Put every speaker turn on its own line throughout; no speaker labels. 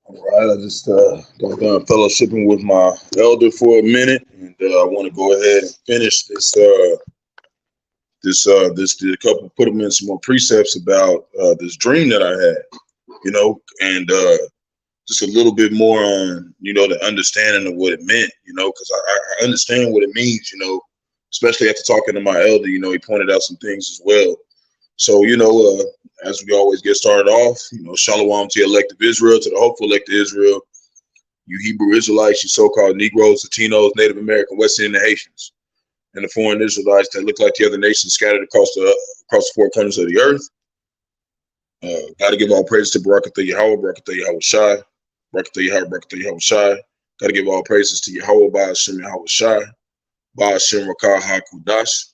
All right, I just got done fellowshipping with my elder for a minute, and I want to go ahead and finish this a couple, put them in some more precepts about this dream that I had, and just a little bit more on the understanding of what it meant, because I understand what it means, especially after talking to my elder, he pointed out some things as well. So, as we always get started off, shalom to the elect of Israel, to the hopeful elect of Israel, you Hebrew Israelites, you so-called Negroes, Latinos, Native American, West Indian Haitians, and the foreign Israelites that look like the other nations scattered across the four corners of the earth. Got to give all praise to Barak the Yahawah, Barak the Yahawashi, Barak the Yahawah, Barak the Yahawashi. Got to give all praises to Yahawah, Bahasham, Yahawashi, Bahasham, Rawchaa, Qadash.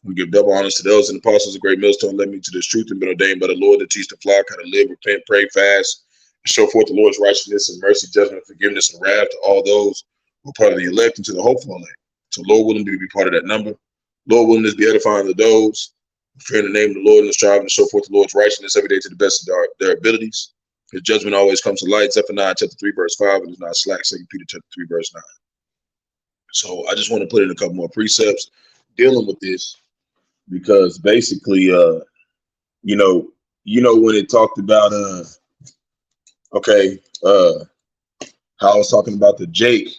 We give double honors to those and apostles of great millstone led me to this truth and been ordained by the Lord to teach the flock how to live, repent, pray, fast, and show forth the Lord's righteousness and mercy, judgment, forgiveness, and wrath to all those who are part of the elect and to the hopeful elect. So Lord willing to be part of that number. Lord willing to be edifying to those who fear in the name of the Lord and striving to show forth the Lord's righteousness every day to the best of their abilities. His judgment always comes to light. Zephaniah chapter 3, verse 5, and is not slack. 2 Peter chapter 3, verse 9. So I just want to put in a couple more precepts dealing with this. Because basically, when it talked about, how I was talking about the Jake,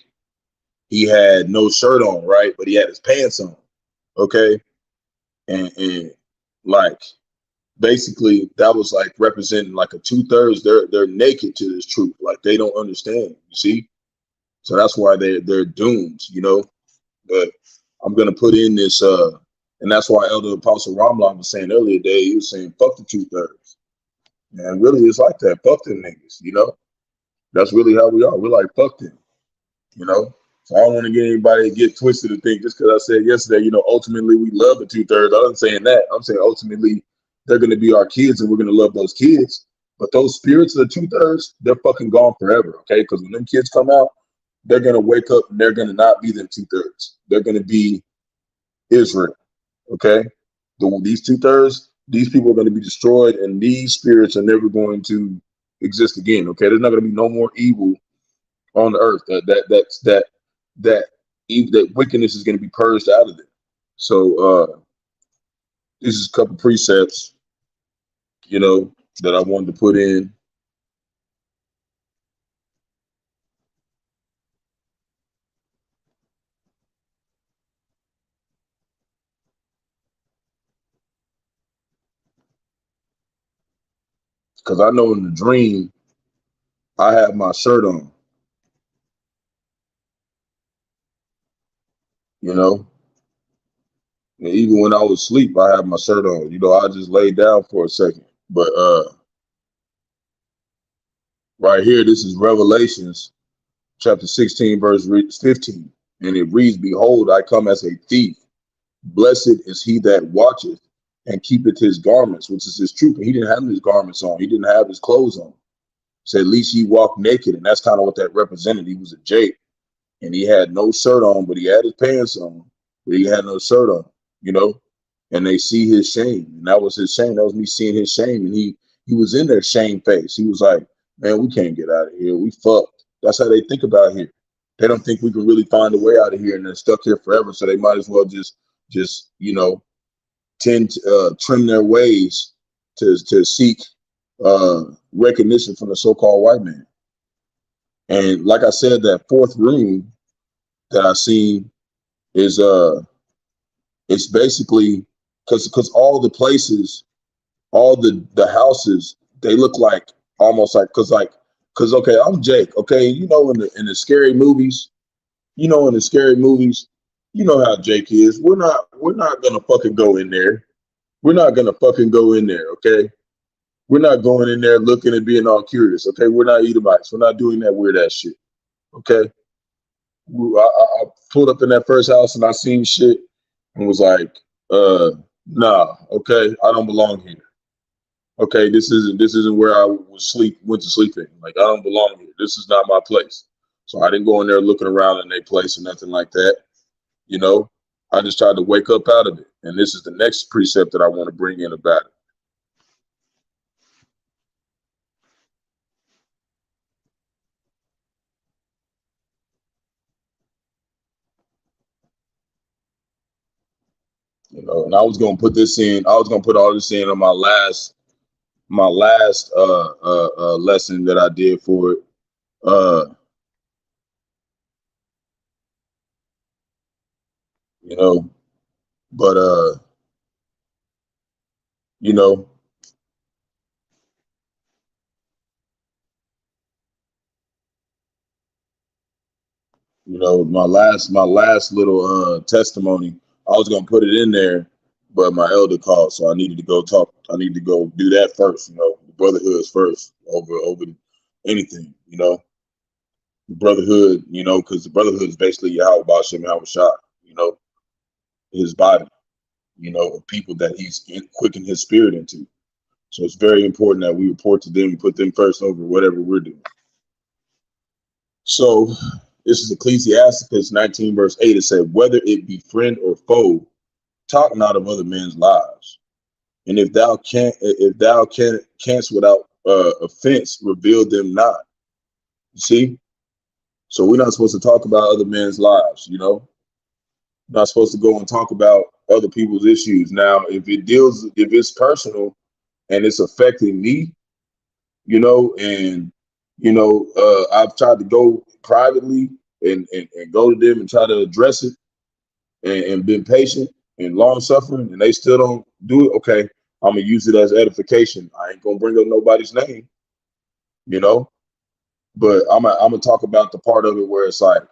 he had no shirt on, right? But he had his pants on, okay? And like, basically, that was like representing like a 2/3. They're naked to this truth, like they don't understand. You see, so that's why they're doomed, But I'm gonna put in this. And that's why Elder Apostle Ramlan was saying earlier today, he was saying, fuck the 2/3. And really, it's like that. Fuck them niggas, That's really how we are. We're like, fuck them, So I don't want to get anybody to get twisted to think just because I said yesterday, ultimately we love the 2/3. I wasn't saying that. I'm saying ultimately they're going to be our kids and we're going to love those kids. But those spirits of the 2/3, they're fucking gone forever, okay? Because when them kids come out, they're going to wake up and they're going to not be them 2/3. They're going to be Israel. Okay, these 2/3, these people are going to be destroyed, and these spirits are never going to exist again. Okay, there's not going to be no more evil on the earth. That wickedness is going to be purged out of it. So this is a couple precepts, that I wanted to put in. Because I know in the dream, I have my shirt on, and even when I was asleep, I had my shirt on. I just laid down for a second. But right here, this is Revelations chapter 16, verse 15. And it reads, behold, I come as a thief. Blessed is he that watcheth and keepeth his garments, which is his truth. And he didn't have his garments on. He didn't have his clothes on. So at least he walked naked. And that's kind of what that represented. He was a Jake. And he had no shirt on, but he had his pants on. But he had no shirt on, And they see his shame. And that was his shame. That was me seeing his shame. And he was in their shame face. He was like, man, we can't get out of here. We fucked. That's how they think about here. They don't think we can really find a way out of here, and they're stuck here forever. So they might as well just trim their ways to seek recognition from the so-called white man. And like I said, that fourth room that I seen is it's basically because all the places, all the houses, they look like almost like because okay, I'm Jake. Okay, in the scary movies, in the scary movies, you know how Jake is. We're not gonna fucking go in there. We're not gonna fucking go in there. Okay, we're not going in there looking and being all curious. Okay, we're not Edomites. We're not doing that weird ass shit. Okay, I pulled up in that first house and I seen shit and was like, nah. Okay, I don't belong here. Okay, this isn't where I went to sleep in. Like, I don't belong here. This is not my place. So I didn't go in there looking around in their place or nothing like that. I just tried to wake up out of it. And this is the next precept that I want to bring in about it. You know, and I was gonna put this in. I was gonna put all this in on my last lesson that I did for it. Uh, you know, but you know, my last little testimony. I was gonna put it in there, but my elder called, so I needed to go talk. I need to go do that first. You know, the brotherhood's first over anything. You know, the brotherhood. You know, because the brotherhood is basically Yahawah, Bahasham, Yahawashi. You know, his body. You know, of people that he's quickened his spirit into. So it's very important that we report to them, put them first over whatever we're doing. So this is Ecclesiasticus 19, verse 8. It said, whether it be friend or foe, talk not of other men's lives. And if thou canst without offense, reveal them not. You see? So we're not supposed to talk about other men's lives, you know? We're not supposed to go and talk about other people's issues. Now, if it's personal and it's affecting me, you know, and I've tried to go privately and go to them and try to address it and been patient and long suffering, and they still don't do it. Okay, I'm gonna use it as edification. I ain't gonna bring up nobody's name, you know, but I'm gonna talk about the part of it where it's like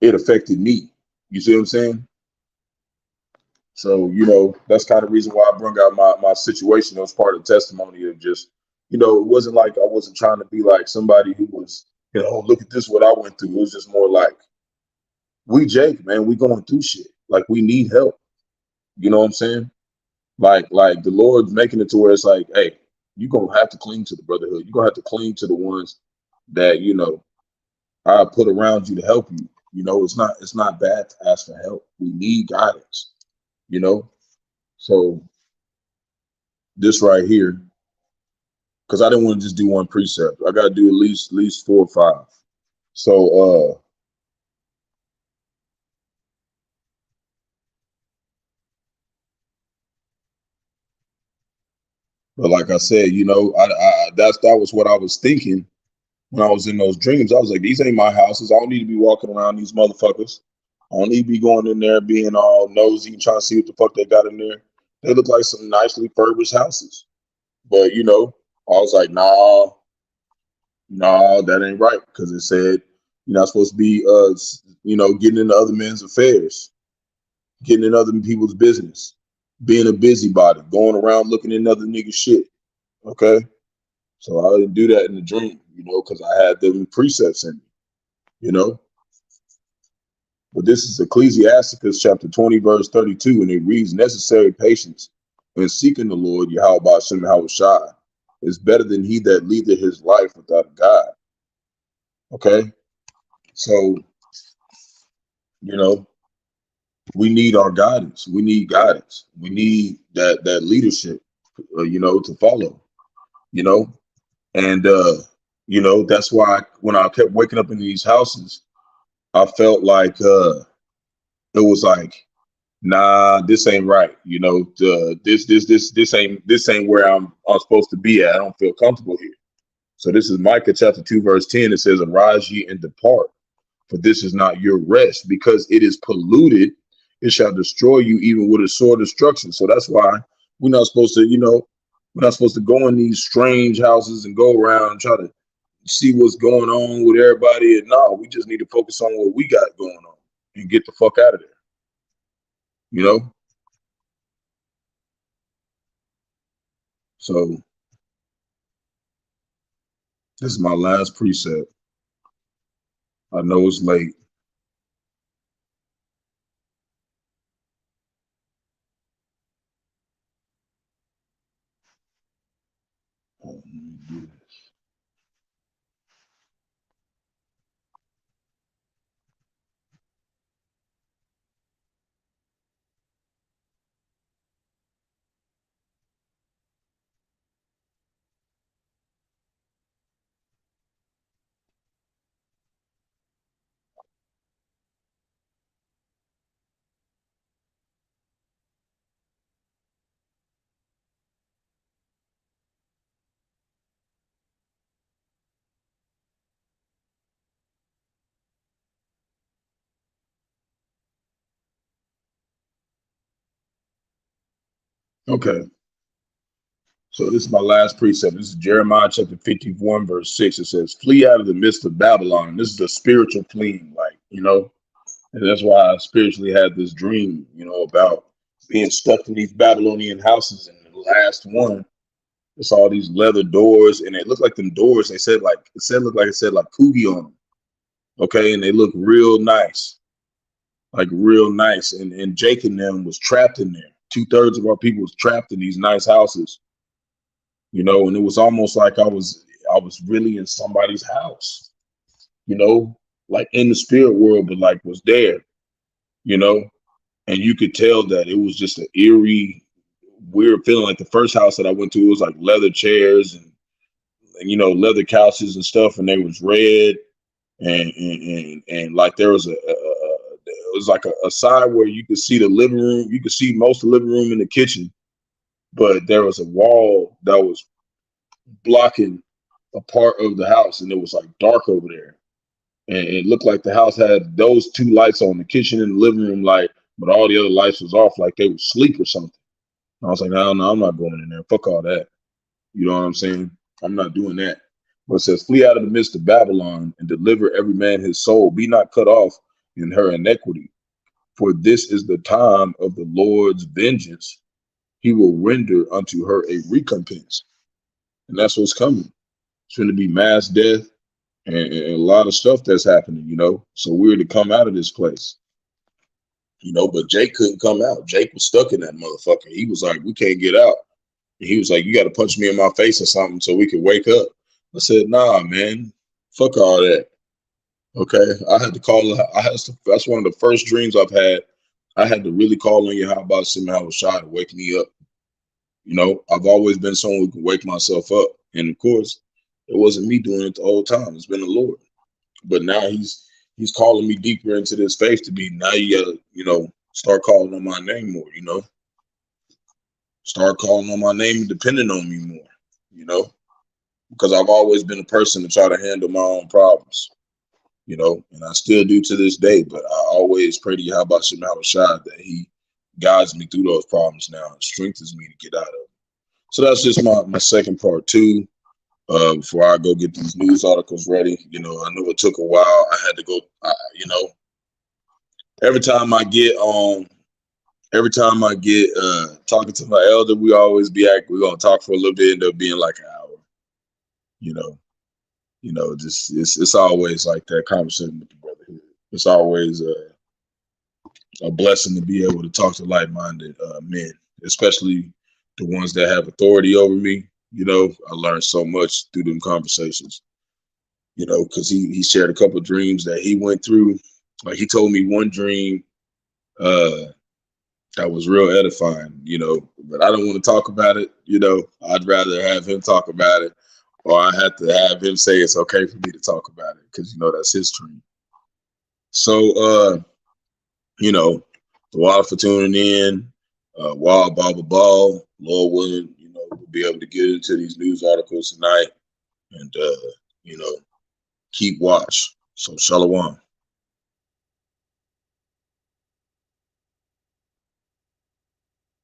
it affected me. You see what I'm saying? So, that's kind of reason why I brought out my situation. It was part of the testimony of just, it wasn't like I wasn't trying to be like somebody who was, oh, look at this, what I went through. It was just more like, we Jake, man, we going through shit. Like, we need help. You know what I'm saying? Like the Lord's making it to where it's like, hey, you're gonna have to cling to the brotherhood. You're gonna have to cling to the ones that, I put around you to help you. It's not bad to ask for help. We need guidance, you know. So this right here, because I didn't want to just do one precept. I got to do at least 4 or 5. So, but like I said, that was what I was thinking when I was in those dreams. I was like, these ain't my houses. I don't need to be walking around these motherfuckers. I don't need to be going in there being all nosy and trying to see what the fuck they got in there. They look like some nicely furbished houses. But I was like, nah, that ain't right, because it said you're not supposed to be getting into other men's affairs, getting in other people's business, being a busybody, going around looking in other niggas' shit. Okay. So I didn't do that in the dream, because I had them precepts in me, you know. But this is Ecclesiasticus chapter 20, verse 32, and it reads, necessary patience in seeking the Lord, Yahweh Bahasham Yahawashi, is better than he that leadeth his life without a God. Okay. So, you know, we need our guidance. We need guidance. We need that leadership, to follow, you know. And that's why when I kept waking up in these houses, I felt like it was like, nah, this ain't right. This ain't where I'm supposed to be at. I don't feel comfortable here. So this is Micah chapter 2, verse 10. It says, arise ye and depart, for this is not your rest, because it is polluted. It shall destroy you even with a sore destruction. So that's why we're not supposed to, we're not supposed to go in these strange houses and go around and try to see what's going on with everybody. And no, we just need to focus on what we got going on and get the fuck out of there. You know? So this is my last precept. I know it's late. Okay. So this is my last precept. This is Jeremiah chapter 51, verse 6. It says, flee out of the midst of Babylon. This is the spiritual fleeing, like, and that's why I spiritually had this dream, about being stuck in these Babylonian houses. And the last one, it's all these leather doors, and it looked like them doors. They said looked like it said like Coogie on them. Okay, and they look real nice, like real nice. And Jake and them was trapped in there. 2/3 of our people was trapped in these nice houses, and it was almost like I was really in somebody's house, like in the spirit world, but like was there, you know, and you could tell that it was just an eerie, weird feeling. Like the first house that I went to, it was like leather chairs and leather couches and stuff, and they was red, and like there was it was like a side where you could see the living room, you could see most of the living room in the kitchen, but there was a wall that was blocking a part of the house, and it was like dark over there, and it looked like the house had those two lights on, the kitchen and the living room light, but all the other lights was off, like they would sleep or something. And I was like, no, I'm not going in there. Fuck all that. You know what I'm saying? I'm not doing that. But it says, flee out of the midst of Babylon and deliver every man his soul. Be not cut off in her iniquity. For this is the time of the Lord's vengeance. He will render unto her a recompense. And that's what's coming. It's going to be mass death and a lot of stuff that's happening, So we're to come out of this place, but Jake couldn't come out. Jake was stuck in that motherfucker. He was like, we can't get out. And he was like, you got to punch me in my face or something so we can wake up. I said, nah, man, fuck all that. Okay. I had to call. That's one of the first dreams I've had. I had to really call on Bahasham and Yahawashi to wake me up. I've always been someone who can wake myself up. And of course, it wasn't me doing it the whole time. It's been the Lord. But now he's calling me deeper into this faith to be, now you gotta, start calling on my name more, start calling on my name and depending on me more, because I've always been a person to try to handle my own problems, and I still do to this day. But I always pray to Yahawashi that he guides me through those problems now and strengthens me to get out of them. So that's just my second part too. Before I go get these news articles ready, I know it took a while. I had to go, every time I get talking to my elder, we always we're gonna talk for a little bit, end up being like an hour, just it's always like that conversation with the brotherhood. It's always a blessing to be able to talk to like-minded men, especially the ones that have authority over me. I learned so much through them conversations, because he shared a couple of dreams that he went through. Like he told me one dream that was real edifying, but I don't want to talk about it. I'd rather have him talk about it, or I have to have him say it's okay for me to talk about it, because, that's his dream. So, the water for tuning in, wild ball, Lord willing, we'll be able to get into these news articles tonight and, keep watch. So, shalom.